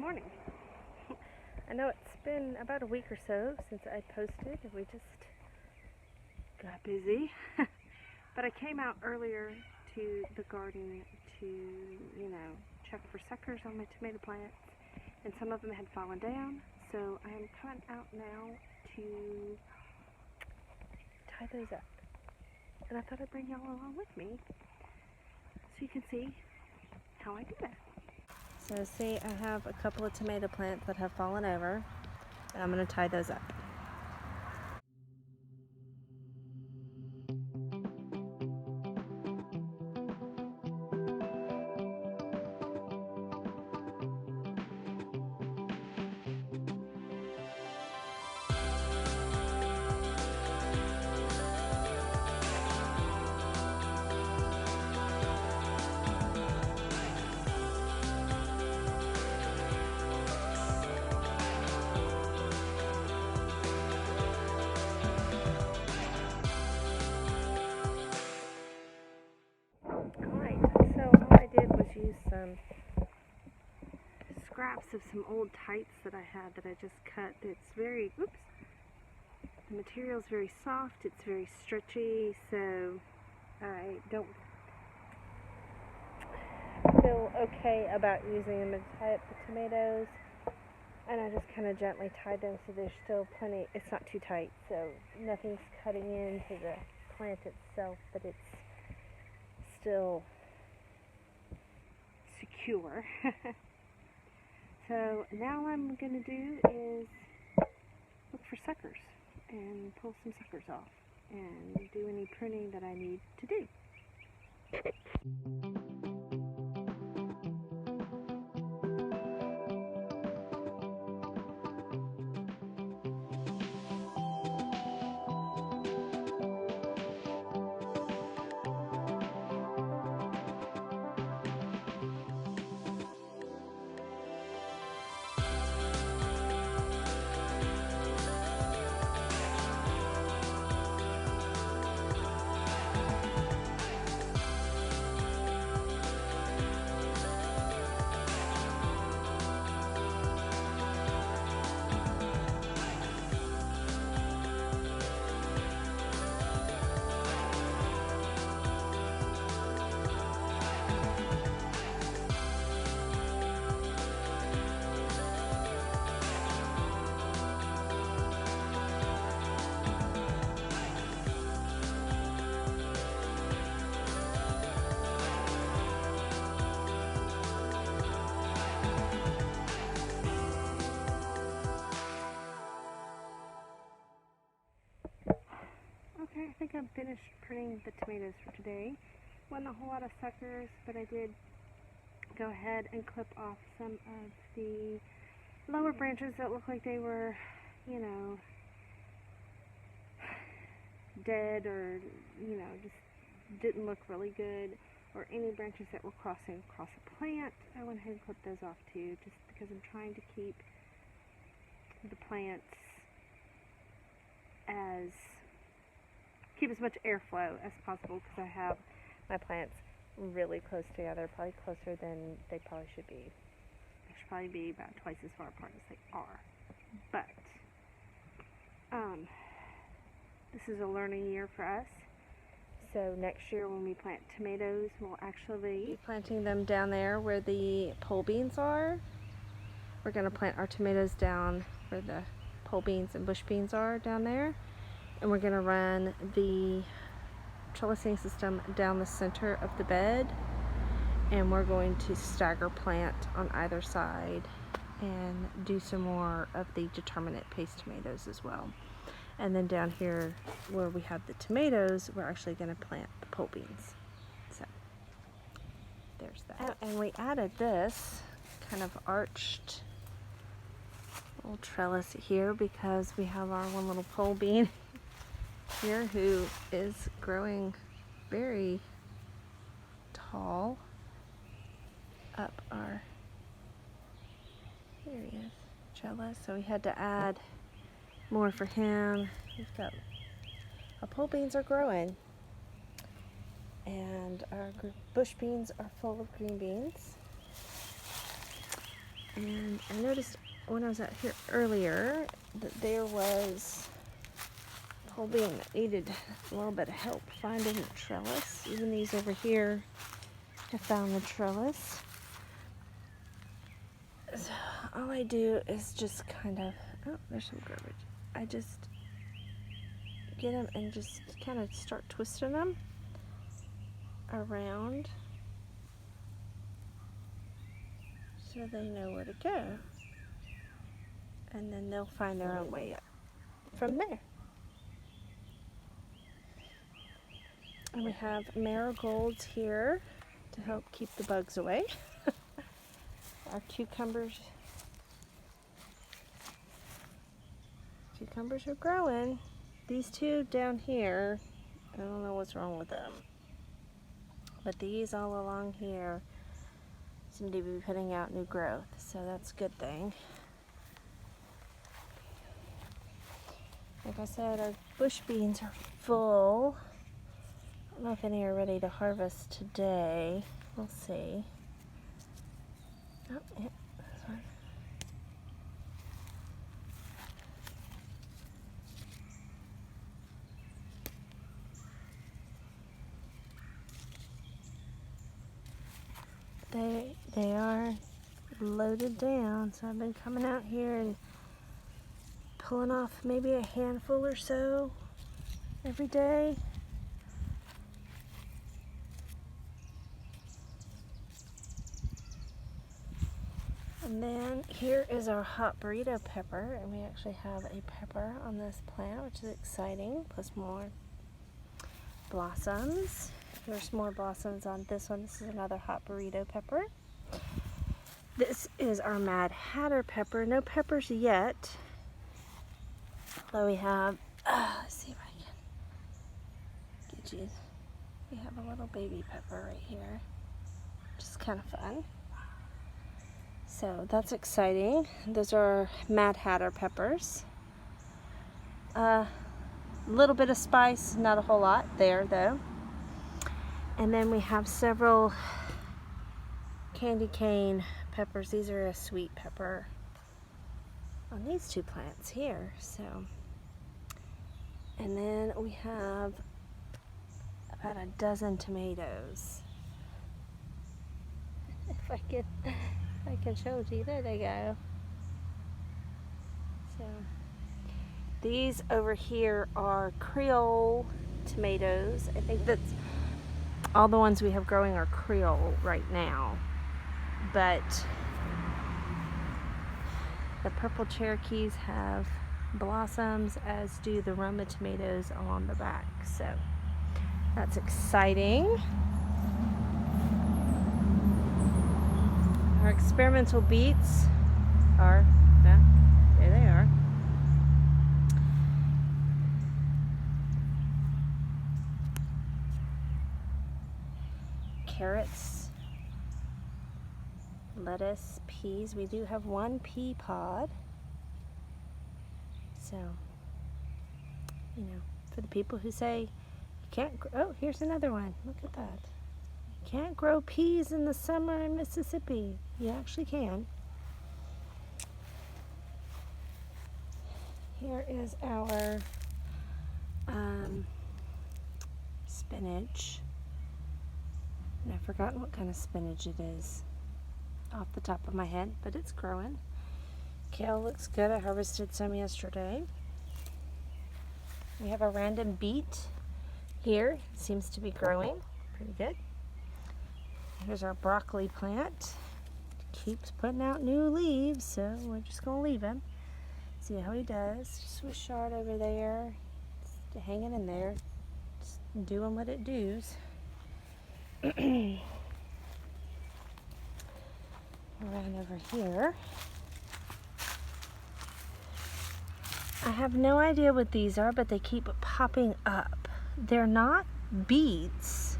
morning. I know it's been about a week or so since I posted. We just got busy. But I came out earlier to the garden to, check for suckers on my tomato plants. And some of them had fallen down. So I am coming out now to tie those up. And I thought I'd bring y'all along with me so you can see how I do that. So see, I have a couple of tomato plants that have fallen over, and I'm going to tie those up. Use some scraps of some old tights that I had that I just cut. It's very, the material's very soft, it's very stretchy, so I don't feel okay about using them to tie up the tomatoes, and I just kind of gently tied them so there's still plenty. It's not too tight, so nothing's cutting into the plant itself, but it's still secure. So now what I'm going to do is look for suckers and pull some suckers off and do any pruning that I need to do. Okay, I think I'm finished pruning the tomatoes for today. Wasn't a whole lot of suckers, but I did go ahead and clip off some of the lower branches that looked like they were, dead or, just didn't look really good, or any branches that were crossing across a plant. I went ahead and clipped those off too, just because I'm trying to keep the plants keep as much airflow as possible, because I have my plants really close together, probably closer than they probably should be. They should probably be about twice as far apart as they are. But this is a learning year for us. So next year when we plant tomatoes, we'll actually be planting them down there where the pole beans are. We're going to plant our tomatoes down where the pole beans and bush beans are down there. And we're going to run the trellising system down the center of the bed, and we're going to stagger plant on either side and do some more of the determinate paste tomatoes as well. And then down here where we have the tomatoes, we're actually going to plant the pole beans. So there's that. And we added this kind of arched little trellis here because we have our one little pole bean here who is growing very tall up our, there he is, trellis. So we had to add more for him. We've got, our pole beans are growing, and our bush beans are full of green beans. And I noticed when I was out here earlier that there was a pole bean that needed a little bit of help finding the trellis. Even these over here have found the trellis. So all I do is just kind of, oh, there's some garbage. I just get them and just kind of start twisting them around so they know where to go. And then they'll find their own way up from there. And we have marigolds here to help keep the bugs away. Our cucumbers are growing. These two down here, I don't know what's wrong with them, but these all along here seem to be putting out new growth, so that's a good thing. Like I said, our bush beans are full. I don't know if any are ready to harvest today. We'll see. Oh, yeah, this one. They are loaded down, so I've been coming out here and pulling off maybe a handful or so every day. And then here is our hot burrito pepper, and we actually have a pepper on this plant, which is exciting, plus more blossoms. There's more blossoms on this one. This is another hot burrito pepper. This is our Mad Hatter pepper. No peppers yet. Although we have, let's see if I can get you. We have a little baby pepper right here, which is kind of fun. So that's exciting. Those are Mad Hatter peppers. A little bit of spice, not a whole lot there though. And then we have several candy cane peppers. These are a sweet pepper on these two plants here. So, and then we have about a dozen tomatoes. If I can show it to you, there they go. So these over here are Creole tomatoes. I think that's all the ones we have growing are Creole right now, but the purple Cherokees have blossoms, as do the Roma tomatoes on the back. So that's exciting. Our experimental beets are, yeah, there they are. Carrots, lettuce, peas. We do have one pea pod. So, you know, for the people who say you can't, oh, here's another one. Look at that. You can't grow peas in the summer in Mississippi. You actually can. Here is our spinach. And I've forgotten what kind of spinach it is off the top of my head, but it's growing. Kale looks good. I harvested some yesterday. We have a random beet here. It seems to be growing pretty good. Here's our broccoli plant. Keeps putting out new leaves, so we're just going to leave him. See how he does. Swiss chard over there. Just hanging in there. Just doing what it does. Around over here. I have no idea what these are, but they keep popping up. They're not beets,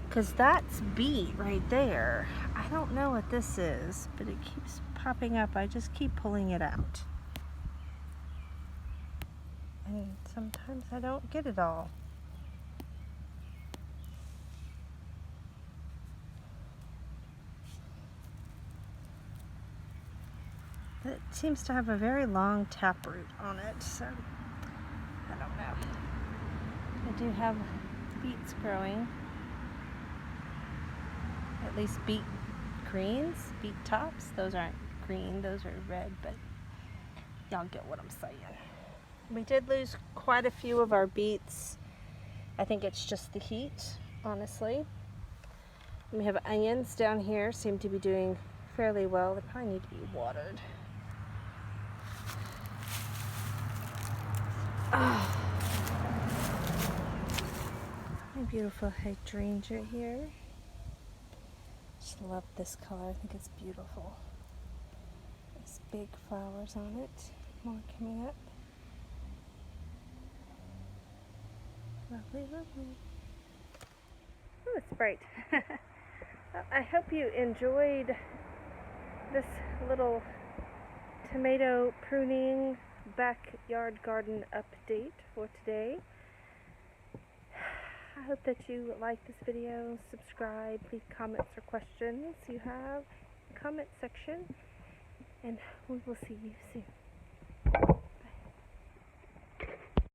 because that's beet right there. I don't know what this is, but it keeps popping up. I just keep pulling it out. And sometimes I don't get it all. It seems to have a very long taproot on it, so I don't know. I do have beets growing. At least beet greens, beet tops. Those aren't green, those are red, but y'all get what I'm saying. We did lose quite a few of our beets. I think it's just the heat, honestly. And we have onions down here, seem to be doing fairly well. They probably need to be watered. Oh. My beautiful hydrangea here. Just love this color. I think it's beautiful. There's big flowers on it. More coming up. Lovely, lovely. Oh, it's bright. I hope you enjoyed this little tomato pruning backyard garden update for today. I hope that you like this video, subscribe, leave comments or questions you have in the comment section, and we will see you soon.